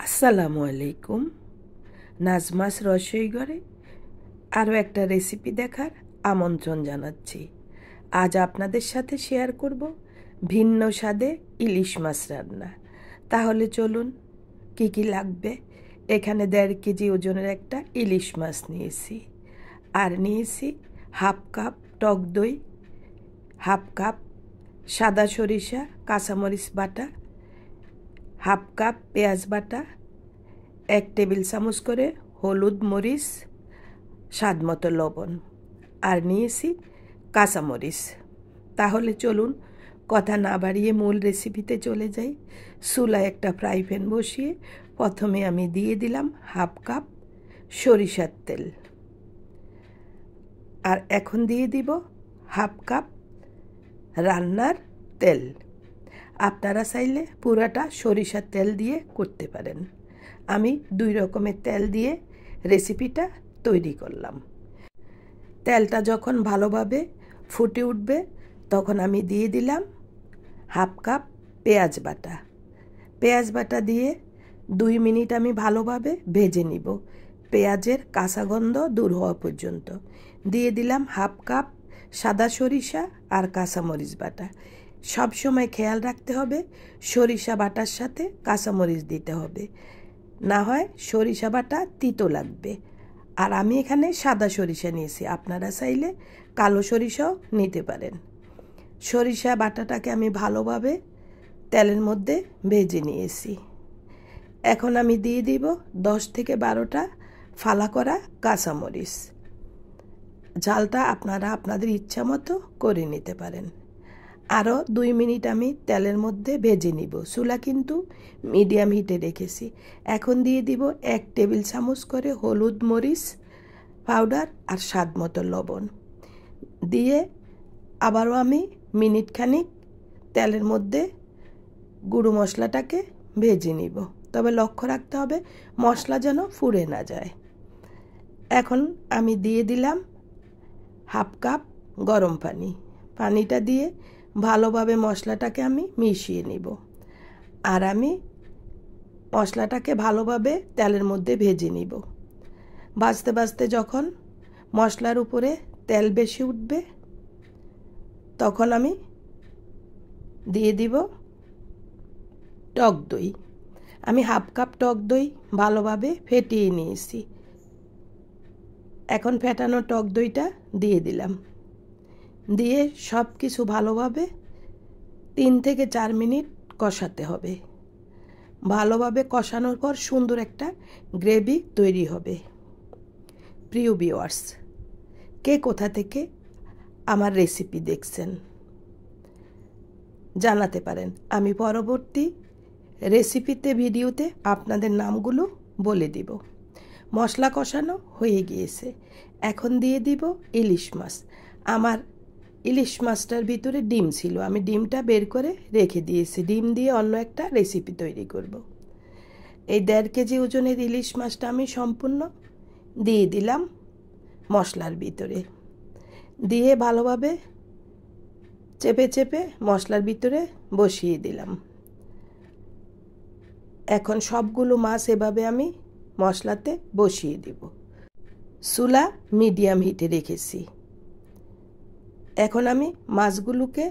আসসালামু আলাইকুম। নাজমাস রসইঘরে আরও একটা রেসিপি দেখার আমন্ত্রণ জানাচ্ছি। আজ আপনাদের সাথে শেয়ার করব ভিন্ন স্বাদে ইলিশ মাছ রান্না। তাহলে চলুন, কি কি লাগবে। এখানে 1.5 কেজি ওজনের একটা ইলিশ মাছ নিয়েছি, আর নিয়েছি হাফ কাপ টক দই, হাফ কাপ সাদা সরিষা কাঁচামরিচ বাটা, হাফ কাপ পেঁয়াজ বাটা, 1 টেবিল চামচ করে হলুদ মরিচ, স্বাদ মতো লবণ, আর নিয়েছি কাঁচামরিচ। তাহলে চলুন, কথা না বাড়িয়ে মূল রেসিপিতে চলে যাই। চুলায় একটা ফ্রাই প্যান বসিয়ে প্রথমে আমি দিয়ে দিলাম হাফ কাপ সরিষার তেল, আর এখন দিয়ে দিব হাফ কাপ রান্নার তেল। আপনারা চাইলে পুরাটা সরিষার তেল দিয়ে করতে পারেন। আমি 2 রকমের তেল দিয়ে রেসিপিটা তৈরি করলাম। তেলটা যখন ভালোভাবে ফুটে উঠবে তখন আমি দিয়ে দিলাম হাফ কাপ পেঁয়াজ বাটা। পেঁয়াজ বাটা দিয়ে 2 মিনিট আমি ভালোভাবে ভেজে নিব, পেঁয়াজের কাঁচা গন্ধ দূর হওয়া পর্যন্ত। দিয়ে দিলাম হাফ কাপ সাদা সরিষা আর কাঁচামরিচ বাটা। সব সময় খেয়াল রাখতে হবে সরিষা বাটার সাথে কাঁচামরিচ দিতে হবে, না হয় সরিষা বাটা তিতো লাগবে। আর আমি এখানে সাদা সরিষা নিয়েছি, আপনারা চাইলে কালো সরিষাও নিতে পারেন। সরিষা বাটাটাকে আমি ভালোভাবে তেলের মধ্যে ভেজে নিয়েছি। এখন আমি দিয়ে দিব 10 থেকে 12টা ফালা করা কাঁচামরিচ। ঝালটা আপনারা আপনাদের ইচ্ছা মতো করে নিতে পারেন। আরও 2 মিনিট আমি তেলের মধ্যে ভেজে নিব। চুলা কিন্তু মিডিয়াম হিটে রেখেছি। এখন দিয়ে দিব 1 টেবিল চামচ করে হলুদ মরিচ পাউডার আর স্বাদ মতো লবণ দিয়ে আবারও আমি মিনিট খানিক তেলের মধ্যে গুঁড়ো মশলাটাকে ভেজে নিব। তবে লক্ষ্য রাখতে হবে মশলা যেন পুড়ে না যায়। এখন আমি দিয়ে দিলাম হাফ কাপ গরম পানি। পানিটা দিয়ে ভালোভাবে মশলাটাকে আমি মিশিয়ে নিব। আর আমি মশলাটাকে ভালোভাবে তেলের মধ্যে ভেজে নিব। ভাজতে ভাজতে যখন মশলার উপরে তেল বেশি উঠবে তখন আমি দিয়ে দিব টক দই। আমি হাফ কাপ টক দই ভালোভাবে ফেটিয়ে নিয়েছি। এখন ফেটানো টক দইটা দিয়ে দিলাম। দিয়ে সব কিছু ভালোভাবে 3 থেকে 4 মিনিট কষাতে হবে। ভালোভাবে কষানোর পর সুন্দর একটা গ্রেভি তৈরি হবে। প্রিয় ভিউয়ার্স, কে কোথা থেকে আমার রেসিপি দেখছেন জানাতে পারেন। আমি পরবর্তী রেসিপিতে ভিডিওতে আপনাদের নামগুলো বলে দিব। মশলা কষানো হয়ে গিয়েছে। এখন দিয়ে দিব ইলিশ মাছ। আমার ইলিশ মাছটার ভিতরে ডিম ছিল, আমি ডিমটা বের করে রেখে দিয়েছি। ডিম দিয়ে অন্য একটা রেসিপি তৈরি করব। এই 1.5 কেজি ওজনের ইলিশ মাছটা আমি সম্পূর্ণ দিয়ে দিলাম মশলার ভিতরে। দিয়ে ভালোভাবে চেপে চেপে মশলার ভিতরে বসিয়ে দিলাম। এখন সবগুলো মাছ এভাবে আমি মশলাতে বসিয়ে দিব। চুলা মিডিয়াম হিটে রেখেছি। এখন আমি মাছগুলোকে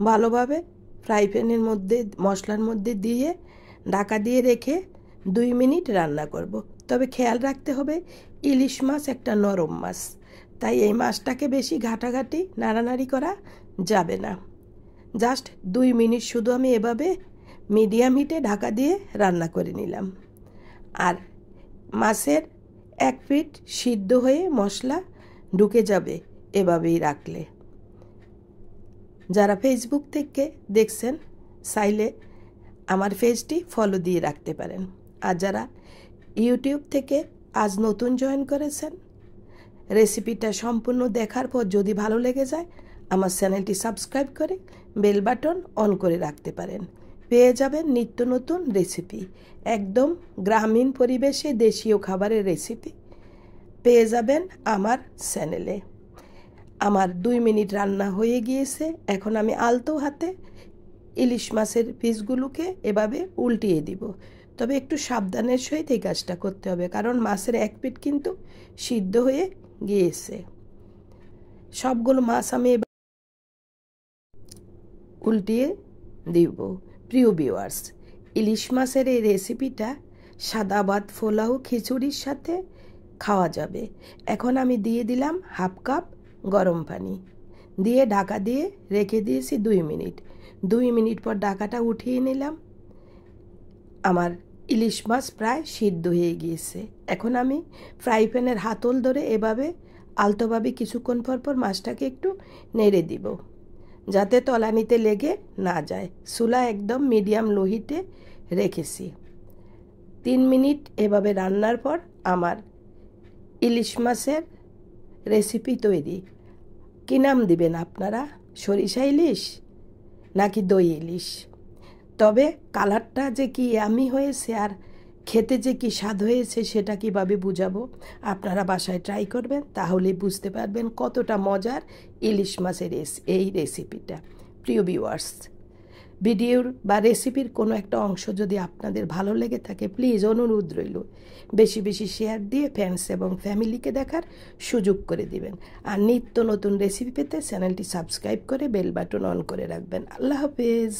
ভালোভাবে ফ্রাই প্যানের মধ্যে মশলার মধ্যে দিয়ে ঢাকা দিয়ে রেখে 2 মিনিট রান্না করব। তবে খেয়াল রাখতে হবে ইলিশ মাছ একটা নরম মাছ, তাই এই মাছটাকে বেশি ঘাটাঘাটি নাড়ানাড়ি করা যাবে না। জাস্ট 2 মিনিট শুধু আমি এভাবে মিডিয়াম হিটে ঢাকা দিয়ে রান্না করে নিলাম। আর মাছের 1 পিঠ সিদ্ধ হয়ে মশলা ঢুকে যাবে এভাবেই রাখলে। যারা ফেসবুক থেকে দেখছেন চাইলে আমার পেজটি ফলো দিয়ে রাখতে পারেন। আর যারা ইউটিউব থেকে আজ নতুন জয়েন করেছেন, রেসিপিটা সম্পূর্ণ দেখার পর যদি ভালো লেগে যায় আমার চ্যানেলটি সাবস্ক্রাইব করে বেল বাটন অন করে রাখতে পারেন। পেয়ে যাবেন নিত্য নতুন রেসিপি, একদম গ্রামীণ পরিবেশে দেশীয় খাবারের রেসিপি পেয়ে যাবেন আমার চ্যানেলে। আমার 2 মিনিট রান্না হয়ে গিয়েছে। এখন আমি আলতো হাতে ইলিশ মাছের পিসগুলোকে এভাবে উল্টিয়ে দিব। তবে একটু সাবধানের সহিত এই কাজটা করতে হবে, কারণ মাছের এক পিঠ কিন্তু সিদ্ধ হয়ে গিয়েছে। সবগুলো মাছ আমি উল্টিয়ে দিব। প্রিয় ভিউয়ার্স, ইলিশ মাছের এই রেসিপিটা সাদা ভাত, পোলাও, খিচুড়ির সাথে খাওয়া যাবে। এখন আমি দিয়ে দিলাম হাফ কাপ গরম পানি, দিয়ে ঢাকা দিয়ে রেখে দিয়েছি 2 মিনিট। 2 মিনিট পর ঢাকাটা উঠিয়ে নিলাম। আমার ইলিশ মাছ প্রায় সিদ্ধ হয়ে গিয়েছে। এখন আমি ফ্রাই প্যানের হাতল ধরে এভাবে আলতোভাবে কিছুক্ষণ পর পর মাছটাকে একটু নেড়ে দিব, যাতে তলানিতে লেগে না যায়। চুলা একদম মিডিয়াম লো হিটে রেখেছি। 3 মিনিট এভাবে রান্নার পর আমার ইলিশ মাছের রেসিপি তৈরি। কী নাম দিবেন আপনারা? সরিষা ইলিশ নাকি দই ইলিশ? তবে কালারটা যে কি আমি হয়েছে আর খেতে যে কি স্বাদ হয়েছে সেটা কিভাবে বুঝাবো? আপনারা বাসায় ট্রাই করবেন, তাহলেই বুঝতে পারবেন কতটা মজার ইলিশ মাছের এই রেসিপিটা। প্রিয় ভিউয়ার্স, ভিডিওর বা রেসিপির কোনো একটা অংশ যদি আপনাদের ভালো লেগে থাকে, প্লিজ অনুরোধ রইল বেশি বেশি শেয়ার দিয়ে ফ্রেন্ডস এবং ফ্যামিলিকে দেখার সুযোগ করে দিবেন। আর নিত্য নতুন রেসিপি পেতে চ্যানেলটি সাবস্ক্রাইব করে বেল বাটন অন করে রাখবেন। আল্লাহ হাফেজ।